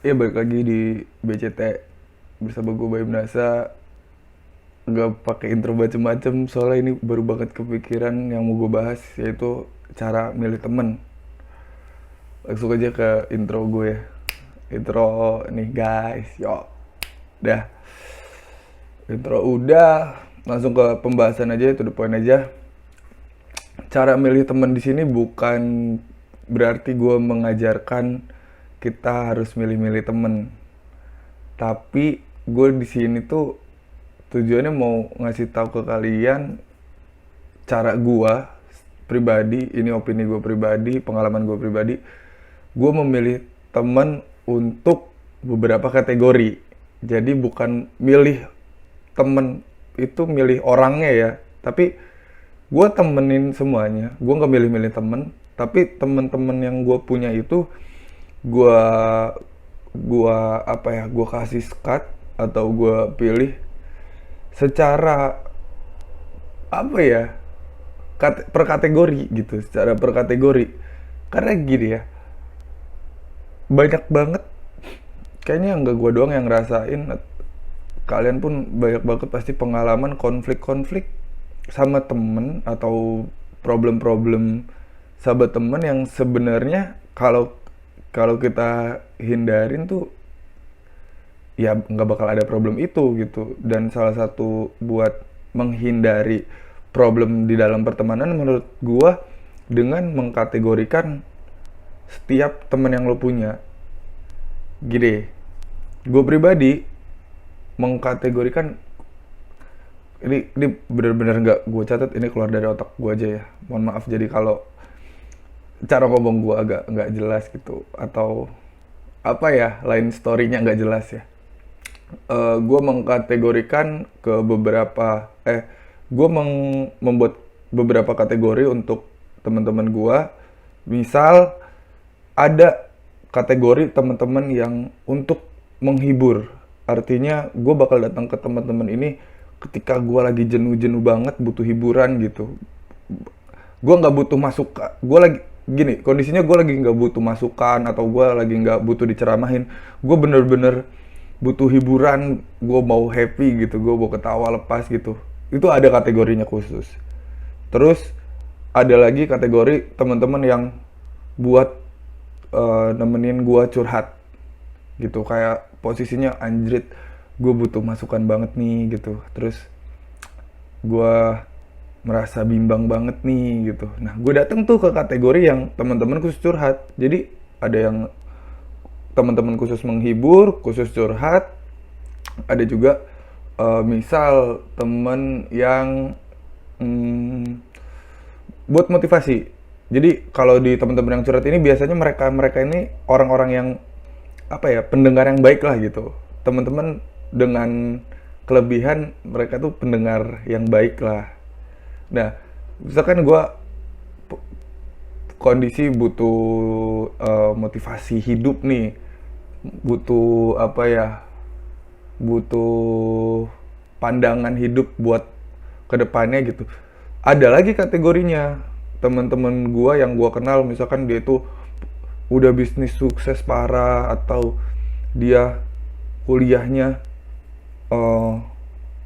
Iya, balik lagi di BCT bersama gue Bayu Nasa. Nggak pakai intro macem-macem soalnya ini baru banget kepikiran yang mau gue bahas, yaitu cara milih temen. Langsung aja ke intro gue ya. Intro nih guys, yo. Dah, intro udah, langsung ke pembahasan aja, to the point aja. Cara milih temen di sini bukan berarti gue mengajarkan kita harus milih-milih temen, tapi gue di sini tuh tujuannya mau ngasih tahu ke kalian cara gue pribadi, ini opini gue pribadi, pengalaman gue pribadi. Gue memilih teman untuk beberapa kategori. Jadi bukan milih temen itu milih orangnya ya, tapi gue temenin semuanya. Gue nggak milih-milih temen, tapi temen-temen yang gue punya itu gue gue kasih skat atau gue pilih secara apa ya, per kategori gitu, secara per kategori. Karena gini ya, banyak banget kayaknya nggak gue doang yang ngerasain, kalian pun banyak banget pasti pengalaman konflik-konflik sama temen atau problem-problem sahabat temen yang sebenarnya kalau kalau kita hindarin tuh ya nggak bakal ada problem itu gitu. Dan salah satu buat menghindari problem di dalam pertemanan menurut gua dengan mengkategorikan setiap teman yang lo punya. Gini, gue pribadi mengkategorikan ini benar-benar nggak gue catat, ini keluar dari otak gue aja ya. Mohon maaf jadi kalau cara ngomong gue agak nggak jelas gitu, atau apa ya, lain storynya nggak jelas ya. Gue mengkategorikan ke beberapa gue membuat beberapa kategori untuk teman-teman gue. Misal ada kategori teman-teman yang untuk menghibur, artinya gue bakal datang ke teman-teman ini ketika gue lagi jenuh-jenuh banget butuh hiburan gitu. Gue nggak butuh masukan, gue lagi gini kondisinya, gue lagi nggak butuh masukan atau gue lagi nggak butuh diceramahin. Gue bener-bener butuh hiburan, gue mau happy gitu, gue mau ketawa lepas gitu. Itu ada kategorinya khusus. Terus ada lagi kategori teman-teman yang buat nemenin gue curhat gitu, kayak posisinya anjrit gue butuh masukan banget nih gitu, terus gue merasa bimbang banget nih gitu. Nah, gue datang tuh ke kategori yang teman-teman khusus curhat. Jadi ada yang teman-teman khusus menghibur, khusus curhat. Ada juga misal temen yang buat motivasi. Jadi kalau di teman-teman yang curhat ini biasanya mereka ini orang-orang yang apa ya, pendengar yang baik lah gitu. Teman-teman dengan kelebihan mereka tuh pendengar yang baik lah. Nah, misalkan gue kondisi butuh motivasi hidup nih, butuh apa ya, butuh pandangan hidup buat kedepannya gitu. Ada lagi kategorinya teman-teman gua yang gua kenal, misalkan dia itu udah bisnis sukses parah, atau dia kuliahnya eh,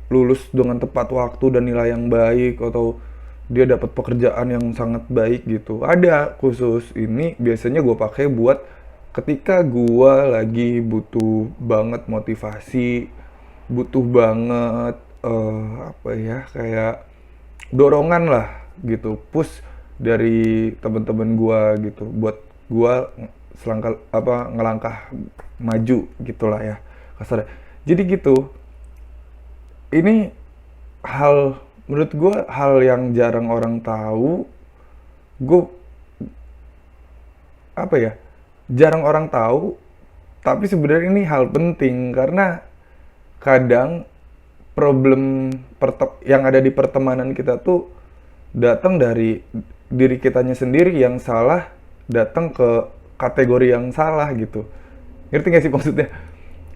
lulus dengan tepat waktu dan nilai yang baik, atau dia dapat pekerjaan yang sangat baik gitu. Ada khusus ini biasanya gue pakai buat ketika gue lagi butuh banget motivasi, butuh banget apa ya, kayak dorongan lah gitu, push dari teman-teman gue gitu, buat gue selangkah apa, ngelangkah maju gitulah ya kasarnya. Jadi gitu, ini hal, menurut gue hal yang jarang orang tahu. Gue apa ya, jarang orang tahu, tapi sebenarnya ini hal penting karena kadang problem yang ada di pertemanan kita tuh datang dari diri kitanya sendiri yang salah, datang ke kategori yang salah gitu. Ngerti gak sih maksudnya?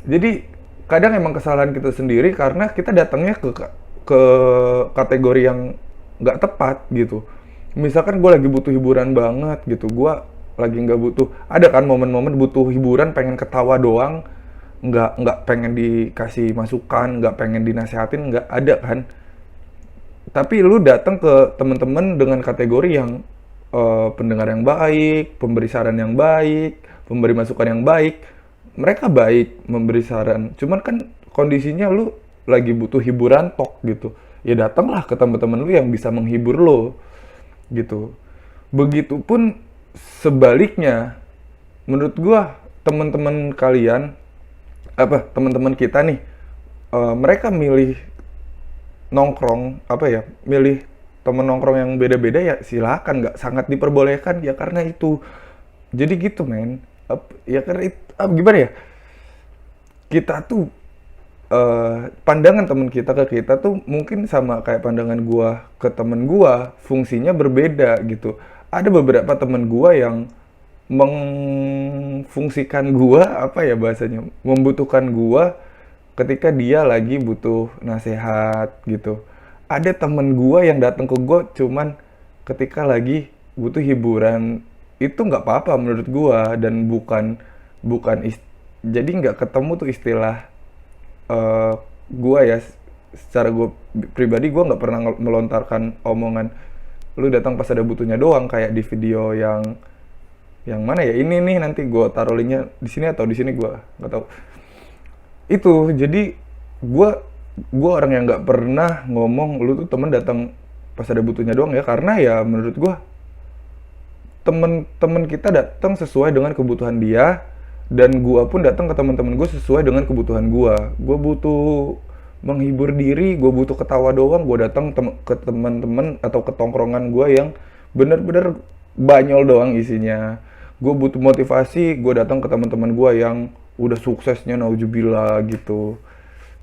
Jadi kadang emang kesalahan kita sendiri karena kita datangnya ke kategori yang nggak tepat gitu. Misalkan gue lagi butuh hiburan banget gitu, gue lagi nggak butuh, ada kan momen-momen butuh hiburan, pengen ketawa doang, nggak pengen dikasih masukan, nggak pengen dinasehatin, nggak ada kan. Tapi lu datang ke temen-temen dengan kategori yang pendengar yang baik, pemberi saran yang baik, pemberi masukan yang baik. Mereka baik memberi saran, cuman kan kondisinya lu lagi butuh hiburan tok gitu. Ya datanglah ke temen-temen lu yang bisa menghibur lo gitu. Begitupun sebaliknya, menurut gua teman-teman kalian, apa teman-teman kita nih, mereka milih nongkrong, apa ya, milih temen nongkrong yang beda-beda, ya silakan, nggak sangat diperbolehkan ya karena itu. Jadi gitu men. Ya karena itu, gimana ya, kita tuh pandangan temen kita ke kita tuh mungkin sama kayak pandangan gua ke temen gua, fungsinya berbeda gitu. Ada beberapa temen gua yang mengfungsikan gua, apa ya bahasanya, membutuhkan gua ketika dia lagi butuh nasihat gitu. Ada temen gua yang datang ke gua cuman ketika lagi butuh hiburan. Itu nggak apa-apa menurut gua, dan bukan bukan jadi nggak ketemu tuh istilah, eh gua ya, secara gua pribadi gua nggak pernah melontarkan omongan lu datang pas ada butuhnya doang, kayak di video yang mana ya, ini nih, nanti gua taruh linknya di sini atau di sini, gua nggak tahu. Itu jadi gua gua orang yang nggak pernah ngomong lu tuh temen datang pas ada butuhnya doang, ya karena ya menurut gua temen-temen kita datang sesuai dengan kebutuhan dia, dan gua pun datang ke teman-teman gue sesuai dengan kebutuhan gua butuh menghibur diri, gua butuh ketawa doang, gua datang ke teman-teman atau ke tongkrongan gua yang bener-bener banyol doang isinya. Gua butuh motivasi, gua datang ke teman-teman gua yang udah suksesnya naujubillah gitu.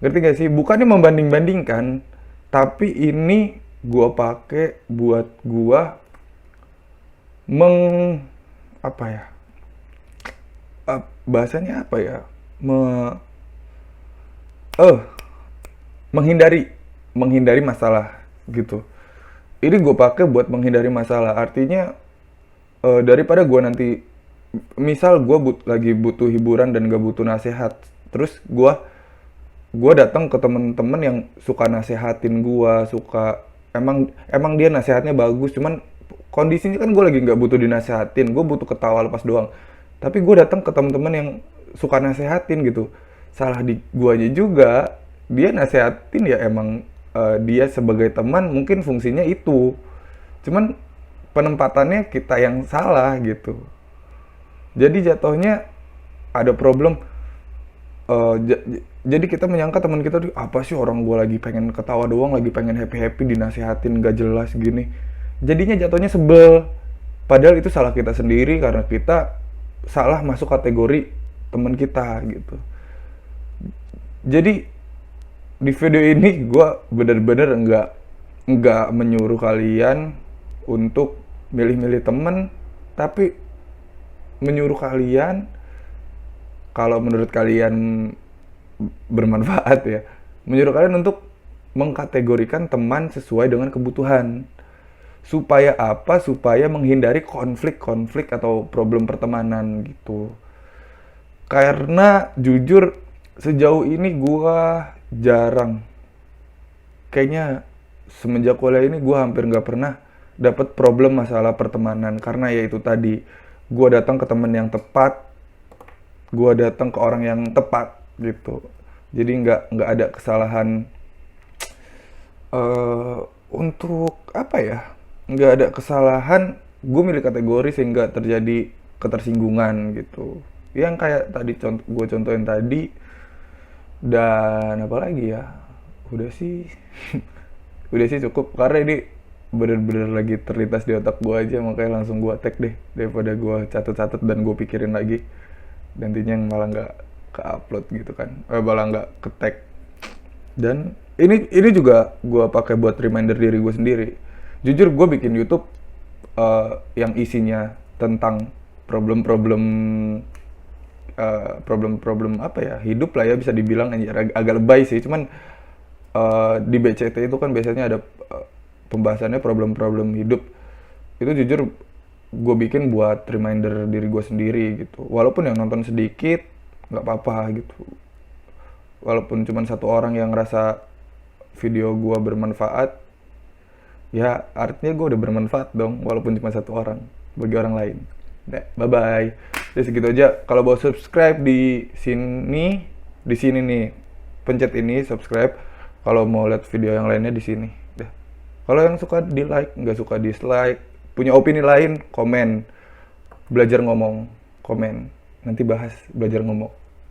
Ngerti gak sih? Bukannya membanding-bandingkan, tapi ini gua pakai buat gua meng apa ya, bahasanya apa ya, eh menghindari menghindari masalah gitu. Ini gue pakai buat menghindari masalah, artinya daripada gue nanti misal gue lagi butuh hiburan dan gak butuh nasihat, terus gue datang ke temen-temen yang suka nasehatin gue, suka, emang emang dia nasehatnya bagus, cuman kondisinya kan gue lagi nggak butuh dinasehatin, gue butuh ketawa lepas doang. Tapi gue datang ke temen-temen yang suka nasehatin gitu. Salah di guanya juga, dia nasehatin ya emang dia sebagai teman mungkin fungsinya itu. Cuman penempatannya kita yang salah gitu. Jadi jatuhnya ada problem. Jadi kita menyangka teman kita tuh, apa sih, orang gue lagi pengen ketawa doang, lagi pengen happy-happy, dinasehatin gak jelas gini. Jadinya jatuhnya sebel. Padahal itu salah kita sendiri karena kita salah masuk kategori teman kita gitu. Jadi di video ini gue bener-bener nggak menyuruh kalian untuk milih-milih temen, tapi menyuruh kalian, kalau menurut kalian bermanfaat ya, menyuruh kalian untuk mengkategorikan teman sesuai dengan kebutuhan. Supaya apa? Supaya menghindari konflik-konflik atau problem pertemanan gitu. Karena jujur sejauh ini gua jarang, kayaknya semenjak kuliah ini gua hampir nggak pernah dapat problem masalah pertemanan, karena ya itu tadi, gua datang ke temen yang tepat, gua datang ke orang yang tepat gitu. Jadi nggak ada kesalahan, untuk apa ya, nggak ada kesalahan gue milih kategori sehingga terjadi ketersinggungan gitu, yang kayak tadi gue contohin tadi. Dan apa lagi ya, udah sih udah sih cukup, karena ini bener-bener lagi terlintas di otak gue aja, makanya langsung gue tag deh, daripada gue catat-catat dan gue pikirin lagi nantinya malah nggak ke upload gitu kan, malah nggak ke tag. Dan ini juga gue pakai buat reminder diri gue sendiri. Jujur gue bikin YouTube yang isinya tentang problem-problem problem-problem apa ya, hidup lah ya, bisa dibilang agak lebay sih, cuman di BCT itu kan biasanya ada pembahasannya problem-problem hidup. Itu jujur gue bikin buat reminder diri gue sendiri gitu. Walaupun yang nonton sedikit, nggak apa-apa gitu. Walaupun cuma satu orang yang ngerasa video gue bermanfaat, ya artinya gue udah bermanfaat dong, walaupun cuma satu orang bagi orang lain. Nah, bye bye. Jadi segitu aja. Kalau mau subscribe di sini nih, pencet ini subscribe. Kalau mau lihat video yang lainnya di sini. Dah. Kalau yang suka di like, nggak suka dislike, punya opini lain, komen. Belajar ngomong, komen. Nanti bahas belajar ngomong.